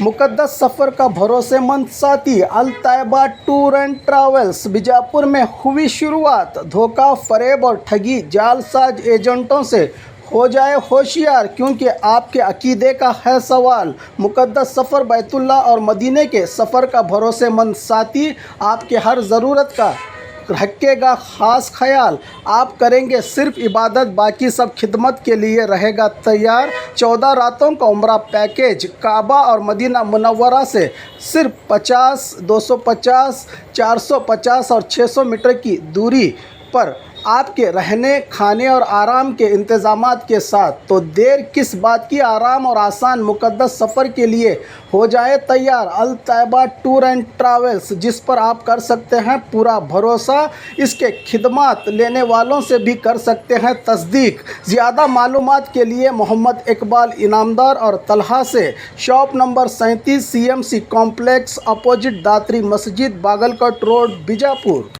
मुकद्दस सफ़र का भरोसेमंद साथी Al Taiba tour and travels Bijapur में हुई शुरुआत। धोखा, फरेब और ठगी जालसाज एजेंटों से हो जाए होशियार, क्योंकि आपके अकीदे का है सवाल। मुकद्दस सफ़र बैतुल्लाह और मदीने के सफ़र का भरोसेमंद साथी आपके हर ज़रूरत का रखेगा ख़ास ख्याल। आप करेंगे सिर्फ इबादत, बाकी सब खिदमत के लिए रहेगा तैयार। 14 रातों का उम्रा पैकेज काबा और मदीना मुनव्वरा से सिर्फ 50, 250, 450 और 600 मीटर की दूरी पर आपके रहने, खाने और आराम के इंतज़ामात के साथ। तो देर किस बात की, आराम और आसान मुकद्दस सफ़र के लिए हो जाए तैयार। अल तैयबा टूर एंड ट्रैवल्स, जिस पर आप कर सकते हैं पूरा भरोसा। इसके खिदमात लेने वालों से भी कर सकते हैं तस्दीक। ज़्यादा मालूमात के लिए मोहम्मद इकबाल इनामदार और तलहा से shop number 37 CMC complex opposite Datri मस्जिद, बागलकोट रोड, बीजापुर।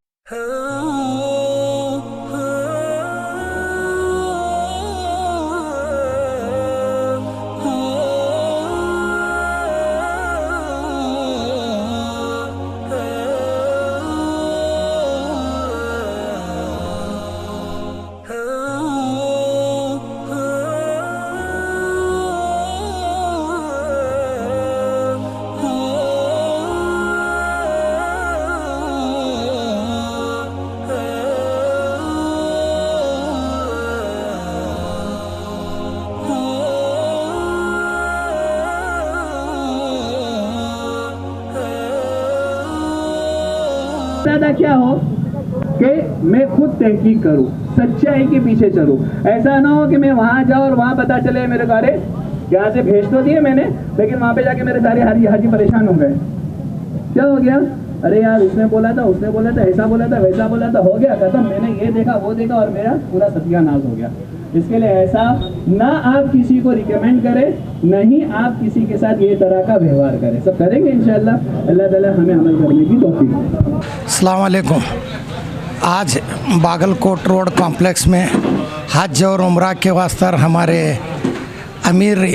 ज्यादा क्या हो कि मैं खुद तहकीक करूं, सच्चाई के पीछे चलूं। ऐसा ना हो कि मैं वहां जाऊं और वहां पता चले मेरे सारे यहाँ से भेज तो दिए मैंने, लेकिन वहां पे जाके मेरे सारे हाजी परेशान हो गए। क्या हो गया? अरे यार, उसने बोला था, उसने बोला था, ऐसा बोला था, वैसा बोला था, हो गया खत्म। मैंने ये देखा, वो देखा और मेरा पूरा सत्यानाश हो गया। इसके लिए ऐसा ना आप किसी को रिकमेंड करें, नहीं आप किसी के साथ ये तरह का व्यवहार करें। सब करेंगे इंशाल्लाह। अल्लाह ताला हमें अमल करने की तौफीक। अस्सलाम वालेकुम। आज बागलकोट रोड कॉम्प्लेक्स में हज और उम्रा के वास्ते हमारे अमीर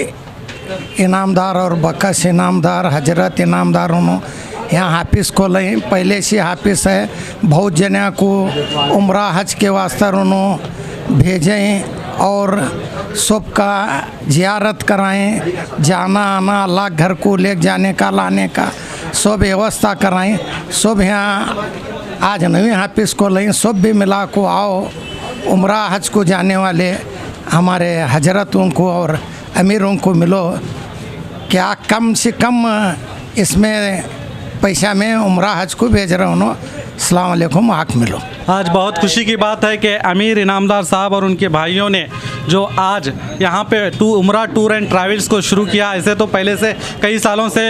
इनामदार और बकस इनामदार, हजरत इनामदार उन्होंने यहाँ हाफिज़ को लें। पहले से हाफिज़ है, बहुत जना को उम्रा हज के वास्ते उन्होंने भेजें और सबका ज़ियारत कराएं, जाना आना, अल्लाह घर को ले जाने का, लाने का सब व्यवस्था कराएं। सब यहाँ आज नवी हाफिज़ को लें, सब भी मिला को आओ। उम्रा हज को जाने वाले हमारे हजरतों को और अमीरों को मिलो। क्या कम से कम इसमें पैसा में उम्रा हज को भेज रहा हूँ। अस्सलाम वालेकुम, आँख मिलो। आज बहुत खुशी की बात है कि अमीर इनामदार साहब और उनके भाइयों ने जो आज यहाँ पे उम्रा टूर एंड ट्रैवल्स को शुरू किया। ऐसे तो पहले से कई सालों से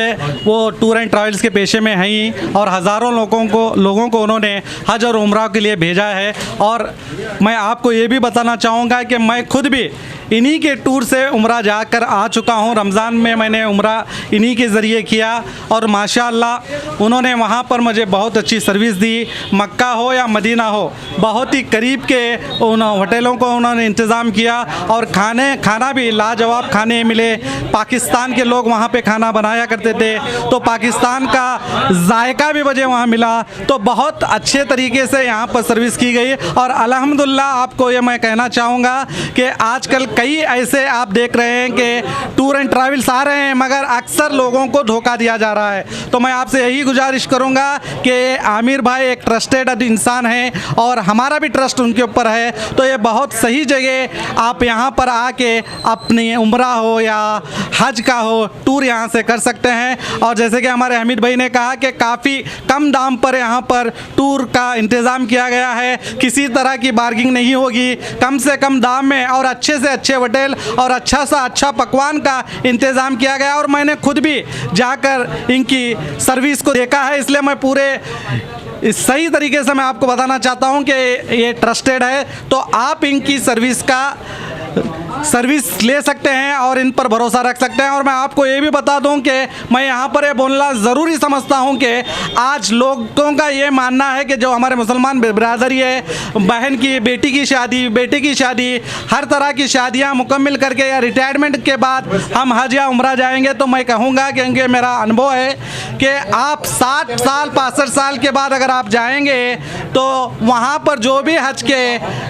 वो टूर एंड ट्रैवल्स के पेशे में हैं ही, और हज़ारों लोगों को उन्होंने हज और उम्रा के लिए भेजा है। और मैं आपको ये भी बताना चाहूँगा कि मैं खुद भी इन्हीं के टूर से उम्रा जाकर आ चुका हूँ। रमज़ान में मैंने उम्रा इन्हीं के ज़रिए किया और माशाअल्लाह उन्होंने वहाँ पर मुझे बहुत अच्छी सर्विस दी। मक्का हो या मदीना हो, बहुत ही करीब के उन होटलों को उन्होंने इंतज़ाम किया और खाना भी लाजवाब खाने मिले। पाकिस्तान के लोग वहाँ पे खाना बनाया करते थे, तो पाकिस्तान का जायका भी मुझे वहाँ मिला। तो बहुत अच्छे तरीके से यहाँ पर सर्विस की गई और अल्हम्दुलिल्लाह आपको ये मैं कहना चाहूँगा कि आजकल कई ऐसे आप देख रहे हैं कि टूर एंड ट्रैवल्स आ रहे हैं, मगर अक्सर लोगों को धोखा दिया जा रहा है। तो मैं आपसे यही गुजारिश करूंगा कि आमिर भाई एक ट्रस्टेड इंसान है और हमारा भी ट्रस्ट उनके ऊपर है। तो ये बहुत सही जगह आप यहाँ पर आके अपनी उम्रा हो या हज का हो टूर यहाँ से कर सकते हैं। और जैसे कि हमारे हमीद भाई ने कहा कि काफ़ी कम दाम पर यहाँ पर टूर का इंतज़ाम किया गया है। किसी तरह की बार्गिंग नहीं होगी, कम से कम दाम में और अच्छे से अच्छे होटल और अच्छा सा अच्छा पकवान का इंतज़ाम किया गया। और मैंने खुद भी जाकर इनकी सर्विस को देखा है, इसलिए मैं पूरे इस सही तरीके से मैं आपको बताना चाहता हूं कि ये ट्रस्टेड है। तो आप इनकी सर्विस का सर्विस ले सकते हैं और इन पर भरोसा रख सकते हैं। और मैं आपको ये भी बता दूं कि मैं यहाँ पर ये बोलना ज़रूरी समझता हूँ कि आज लोगों का ये मानना है कि जो हमारे मुसलमान बिरादरी है, बहन की बेटी की शादी, बेटे की शादी, हर तरह की शादियाँ मुकम्मल करके या रिटायरमेंट के बाद हम हज या उम्रा जाएंगे, तो मैं कहूँगा क्योंकि मेरा अनुभव है कि आप 60 साल 65 साल के बाद अगर आप जाएंगे तो वहाँ पर जो भी हज के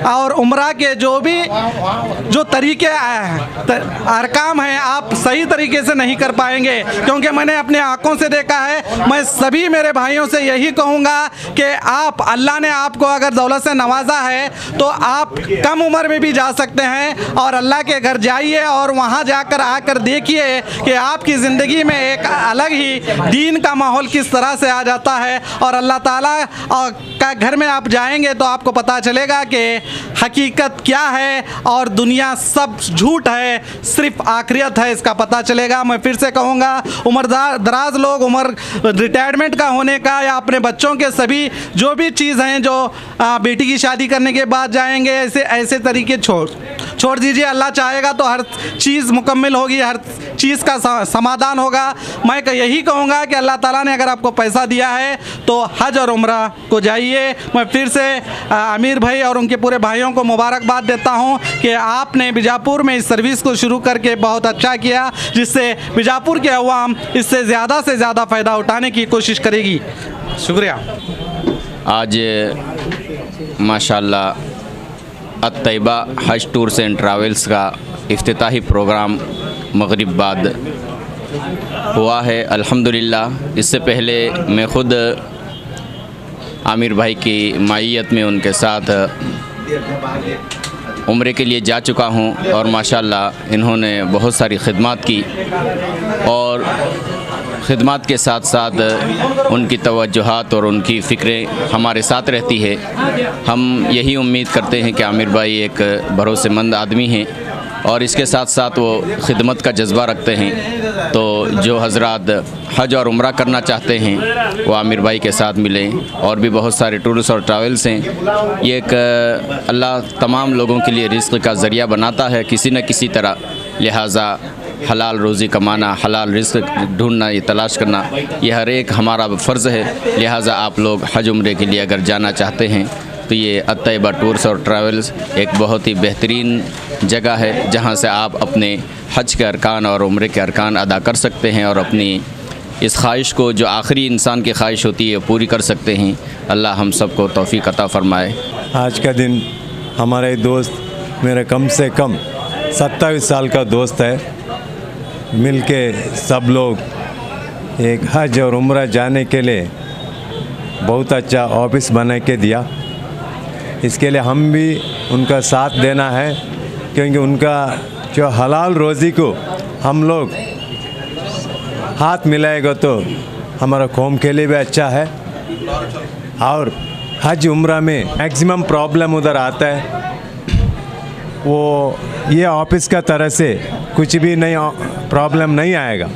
और उम्रा के जो तरीके अरकाम हैं आप सही तरीके से नहीं कर पाएंगे, क्योंकि मैंने अपने आंखों से देखा है। मैं सभी मेरे भाइयों से यही कहूँगा कि आप, अल्लाह ने आपको अगर दौलत से नवाजा है तो आप कम उम्र में भी जा सकते हैं और अल्लाह के घर जाइए और वहाँ जाकर आकर देखिए कि आपकी ज़िंदगी में एक अलग ही दीन का माहौल किस तरह से आ जाता है। और अल्लाह ताला का घर में आप जाएंगे तो आपको पता चलेगा कि हकीकत क्या है और दुनिया सब झूठ है, सिर्फ आखिरत है, इसका पता चलेगा। मैं फिर से कहूँगा, उम्र दराज लोग उम्र रिटायरमेंट का होने का या अपने बच्चों के सभी जो भी चीज़ हैं जो बेटी की शादी करने के बाद जाएंगे, ऐसे तरीके छोड़ दीजिए। अल्लाह चाहेगा तो हर चीज़ मुकम्मल होगी, हर चीज़ का समाधान होगा। मैं यही कहूँगा कि अल्लाह ताला ने अगर आपको पैसा दिया है तो हज और उम्रा को जाइए। मैं फिर से आमिर भाई और उनके पूरे भाइयों को मुबारकबाद देता हूँ कि आपने बीजापुर में इस सर्विस को शुरू करके बहुत अच्छा किया, जिससे बीजापुर के अवाम इससे ज़्यादा से ज़्यादा फ़ायदा उठाने की कोशिश करेगी। शुक्रिया। आज माशाल्लाह अत-तैयबा हज टूर्स एंड ट्रैवल्स का इफ्तिताही प्रोग्राम मगरिब बाद हुआ है अल्हम्दुलिल्लाह। इससे पहले मैं ख़ुद आमिर भाई की माइयत में उनके साथ उम्रे के लिए जा चुका हूं और माशाल्लाह इन्होंने बहुत सारी खिदमत की और ख़िदमत के साथ साथ उनकी तवज्जुहात और उनकी फ़िक्रें हमारे साथ रहती है। हम यही उम्मीद करते हैं कि आमिर भाई एक भरोसेमंद आदमी हैं और इसके साथ साथ वो ख़िदमत का जज्बा रखते हैं। तो जो हज़रात हज और उम्रा करना चाहते हैं वो आमिर भाई के साथ मिलें। और भी बहुत सारे टूर्स और ट्रैवल्स हैं। ये एक अल्लाह तमाम लोगों के लिए रिज़्क़ का ज़रिया बनाता है किसी न किसी तरह, लिहाजा हलाल रोज़ी कमाना, हलाल रिज़्क़ ढूंढना, ये तलाश करना, ये हर एक हमारा फ़र्ज़ है। लिहाजा आप लोग हज उम्रे के लिए अगर जाना चाहते हैं तो ये अत-तैयबा टूर्स और ट्रैवल्स एक बहुत ही बेहतरीन जगह है जहाँ से आप अपने हज के अरकान और उम्रे के अरकान अदा कर सकते हैं और अपनी इस ख्वाहिश को, जो आखिरी इंसान की ख्वाहिश होती है, पूरी कर सकते हैं। अल्लाह हम सबको तौफ़ीक़ अता फ़रमाए। आज का दिन हमारे दोस्त, मेरे कम से कम 27 साल का दोस्त है, मिलके सब लोग एक हज और उम्रा जाने के लिए बहुत अच्छा ऑफिस बना के दिया। इसके लिए हम भी उनका साथ देना है, क्योंकि उनका जो हलाल रोज़ी को हम लोग हाथ मिलाएगा तो हमारा कौम के लिए भी अच्छा है। और हज उम्रा में मैक्सिमम प्रॉब्लम उधर आता है, वो ये ऑफिस का तरह से कुछ भी नहीं प्रॉब्लम नहीं आएगा,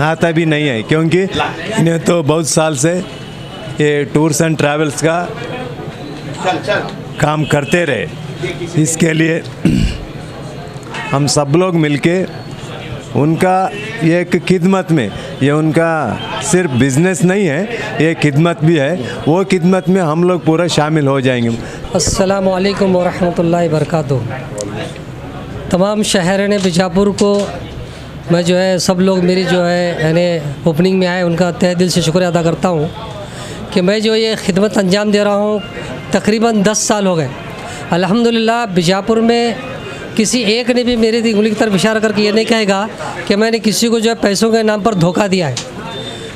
आता भी नहीं है, क्योंकि इन्हें तो बहुत साल से ये टूर्स एंड ट्रैवल्स का काम करते रहे। इसके लिए हम सब लोग मिलके उनका एक खिदमत में, ये उनका सिर्फ बिज़नेस नहीं है, ये खिदमत भी है, वो खिदमत में हम लोग पूरा शामिल हो जाएंगे। अस्सलामु अलैकुम वरहमतुल्लाहि वबरकातुहू। तमाम शहर बीजापुर को मैं जो है, सब लोग मेरी जो है यानी ओपनिंग में आए, उनका तहे दिल से शुक्रिया अदा करता हूँ कि मैं जो ये खिदमत अंजाम दे रहा हूँ। तकरीबन 10 साल हो गए अल्हम्दुलिल्लाह। बीजापुर में किसी एक ने भी मेरी उंगली की तरफ इशारा करके ये नहीं कहेगा कि मैंने किसी को जो है पैसों के नाम पर धोखा दिया है।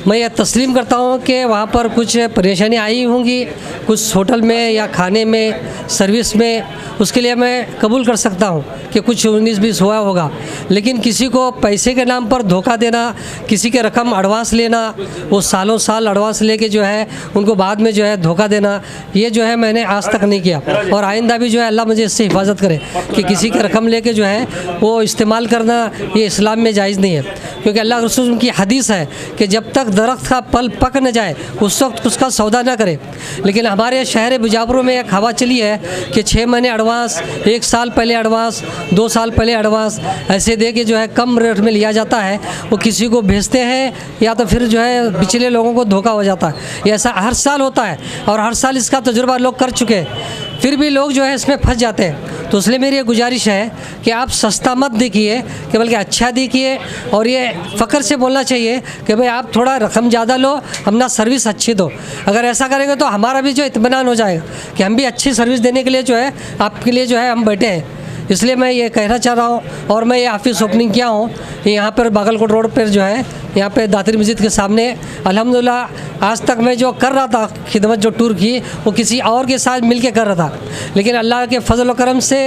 मैं ये तस्लीम करता हूँ कि वहाँ पर कुछ परेशानी आई होंगी, कुछ होटल में या खाने में, सर्विस में, उसके लिए मैं कबूल कर सकता हूँ कि कुछ 19-20 हुआ होगा। लेकिन किसी को पैसे के नाम पर धोखा देना, किसी के रकम एडवांस लेना, वो सालों साल एडवांस लेके जो है उनको बाद में जो है धोखा देना, ये जो है मैंने आज तक नहीं किया। और आइंदा भी जो है अल्लाह मुझे इससे हिफाजत करे कि किसी की रकम लेके जो है वो इस्तेमाल करना, ये इस्लाम में जायज़ नहीं है। क्योंकि अल्लाह के रसूल की हदीस है कि जब तक दरख्त का पल पक न जाए उस वक्त उसका सौदा ना करे। लेकिन हमारे शहर बीजापुर में एक हवा चली है कि 6 महीने एडवांस, 1 साल पहले एडवांस, 2 साल पहले एडवांस ऐसे दे के जो है कम रेट में लिया जाता है। वो किसी को भेजते हैं या तो फिर जो है पिछले लोगों को धोखा हो जाता है। ये ऐसा हर साल होता है और हर साल इसका तजुर्बा लोग कर चुके हैं, फिर भी लोग जो है इसमें फंस जाते हैं। तो इसलिए मेरी ये गुजारिश है कि आप सस्ता मत देखिए कि बल्कि अच्छा देखिए, और ये फ़ख्र से बोलना चाहिए कि भाई आप थोड़ा रकम ज़्यादा लो, अपना सर्विस अच्छी दो। अगर ऐसा करेंगे तो हमारा भी जो इत्मीनान हो जाएगा कि हम भी अच्छी सर्विस देने के लिए जो है आपके लिए जो है हम बैठे हैं। इसलिए मैं ये कहना चाह रहा हूँ, और मैं ये ऑफिस ओपनिंग किया हूँ यहाँ पर बागलकोट रोड पर जो है, यहाँ पे दातिर मस्जिद के सामने। अल्हम्दुलिल्लाह आज तक मैं जो कर रहा था खिदमत जो टूर की, वो किसी और के साथ मिल के कर रहा था, लेकिन अल्लाह के फजल व करम से,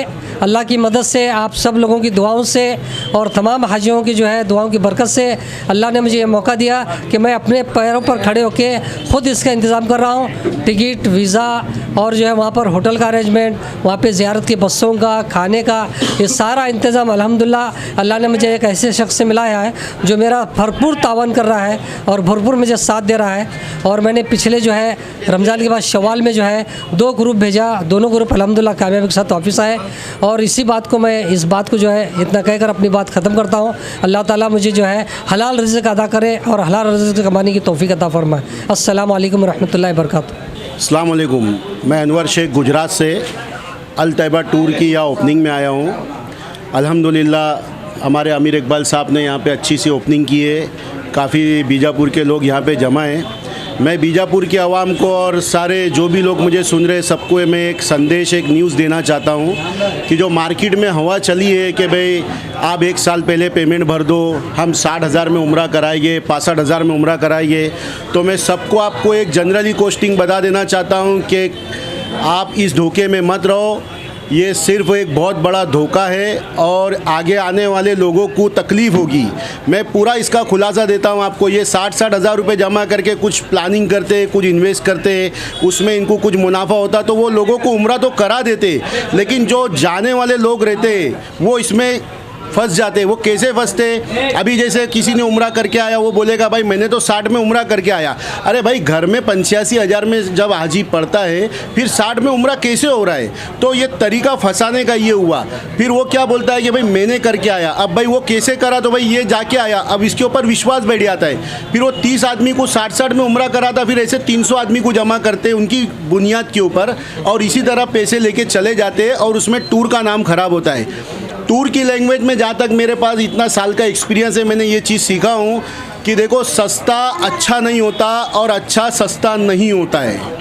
अल्लाह की मदद से, आप सब लोगों की दुआओं से और तमाम हाजियों की जो है दुआओं की बरकत से अल्लाह ने मुझे ये मौका दिया कि मैं अपने पैरों पर खड़े होकर ख़ुद इसका इंतज़ाम कर रहा हूँ। टिकट, वीज़ा और जो है वहाँ पर होटल का अरेंजमेंट, वहाँ पे ज़ियारत की बसों का, खाने का, ये सारा इंतज़ाम अल्हम्दुलिल्लाह अल्लाह ने मुझे एक ऐसे शख्स से मिलाया है जो मेरा भरपूर तावन कर रहा है और भरपूर मुझे साथ दे रहा है। और मैंने पिछले जो है रमज़ान के बाद शवाल में जो है 2 ग्रुप भेजा, दोनों ग्रुप अल्हम्दुलिल्लाह कामयाबी के साथ वापस आए। और इसी बात को मैं इस बात को जो है इतना कहकर अपनी बात ख़त्म करता हूँ। अल्लाह ताला मुझे जो है हलाल रिज़्क़ अदा करे और हलाल रिज़्क़ कमाने की तौफ़ीक़ अता फरमाए। अस्सलामु अलैकुम रहमतुल्लाहि व बरकातुहू। अस्सलाम वालेकुम। मैं अनवर शेख गुजरात से अल तैयबा टूर की या ओपनिंग में आया हूँ। अल्हम्दुलिल्लाह हमारे अमीर इकबाल साहब ने यहाँ पे अच्छी सी ओपनिंग की है। काफ़ी बीजापुर के लोग यहाँ पे जमा हैं। मैं बीजापुर की आवाम को और सारे जो भी लोग मुझे सुन रहे सबको मैं एक संदेश, एक न्यूज़ देना चाहता हूँ कि जो मार्केट में हवा चली है कि भाई आप 1 साल पहले पेमेंट भर दो, हम 60,000 में उम्रा कराएंगे, 65,000 में उम्रा कराएंगे। तो मैं सबको आपको एक जनरली कोस्टिंग बता देना चाहता हूँ कि आप इस धोखे में मत रहो। ये सिर्फ एक बहुत बड़ा धोखा है और आगे आने वाले लोगों को तकलीफ़ होगी। मैं पूरा इसका खुलासा देता हूँ आपको। ये 60-60 हज़ार रुपये जमा करके कुछ प्लानिंग करते, कुछ इन्वेस्ट करते, उसमें इनको कुछ मुनाफा होता तो वो लोगों को उम्रा तो करा देते, लेकिन जो जाने वाले लोग रहते वो इसमें फंस जाते। वो कैसे फंसते? अभी जैसे किसी ने उम्रा करके आया, वो बोलेगा भाई मैंने तो 60 में उम्रा करके आया। अरे भाई घर में 85,000 में जब हाजी पड़ता है फिर 60 में उम्रा कैसे हो रहा है? तो ये तरीका फंसाने का ये हुआ। फिर वो क्या बोलता है कि भाई मैंने करके आया। अब भाई वो कैसे करा? तो भाई ये जाके आया। अब इसके ऊपर विश्वास बैठ जाता है। फिर वो 30 आदमी को 60-60 में उम्रा कराता, फिर ऐसे 300 आदमी को जमा करते उनकी बुनियाद के ऊपर, और इसी तरह पैसे लेके चले जाते हैं और उसमें टूर का नाम ख़राब होता है। टूर की लैंग्वेज में जहाँ तक मेरे पास इतना साल का एक्सपीरियंस है, मैंने ये चीज़ सीखा हूँ कि देखो सस्ता अच्छा नहीं होता और अच्छा सस्ता नहीं होता है।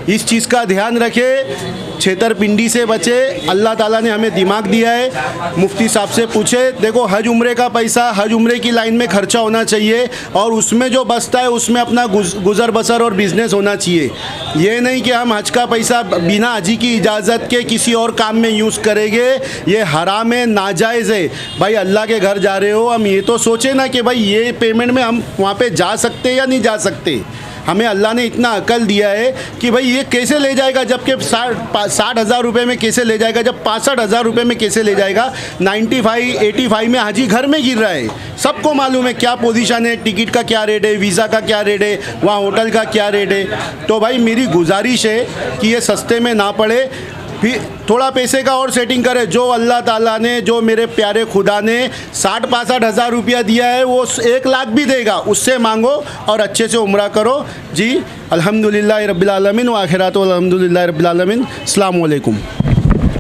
इस चीज़ का ध्यान रखें, छेतरपिंडी से बचे। अल्लाह ताला ने हमें दिमाग दिया है। मुफ्ती साहब से पूछे, देखो हज उम्रे का पैसा हज उम्रे की लाइन में खर्चा होना चाहिए और उसमें जो बचता है उसमें अपना गुजर बसर और बिज़नेस होना चाहिए। ये नहीं कि हम हज का पैसा बिना हजी की इजाज़त के किसी और काम में यूज़ करेंगे। ये हराम है, नाजायज़ है। भाई अल्लाह के घर जा रहे हो, हम ये तो सोचें ना कि भाई ये पेमेंट में हम वहाँ पे जा सकते या नहीं जा सकते। हमें अल्लाह ने इतना अकल दिया है कि भाई ये कैसे ले जाएगा, जबकि 60 हज़ार रुपये में कैसे ले जाएगा, जब 65 हज़ार रुपये में कैसे ले जाएगा। 95-85 में हाजी घर में गिर रहा है। सबको मालूम है क्या पोजीशन है, टिकट का क्या रेट है, वीज़ा का क्या रेट है, वहाँ होटल का क्या रेट है। तो भाई मेरी गुजारिश है कि ये सस्ते में ना पड़े, फिर थोड़ा पैसे का और सेटिंग करे। जो अल्लाह ताला ने, जो मेरे प्यारे खुदा ने 60-65 हज़ार रुपया दिया है वो 1 लाख भी देगा, उससे मांगो और अच्छे से उम्रा करो। जी अल्हम्दुलिल्लाह रब्बिल आलमीन व आखिरात अल्हम्दुलिल्लाह रब्बिल आलमीन। अस्सलामु अलैकुम।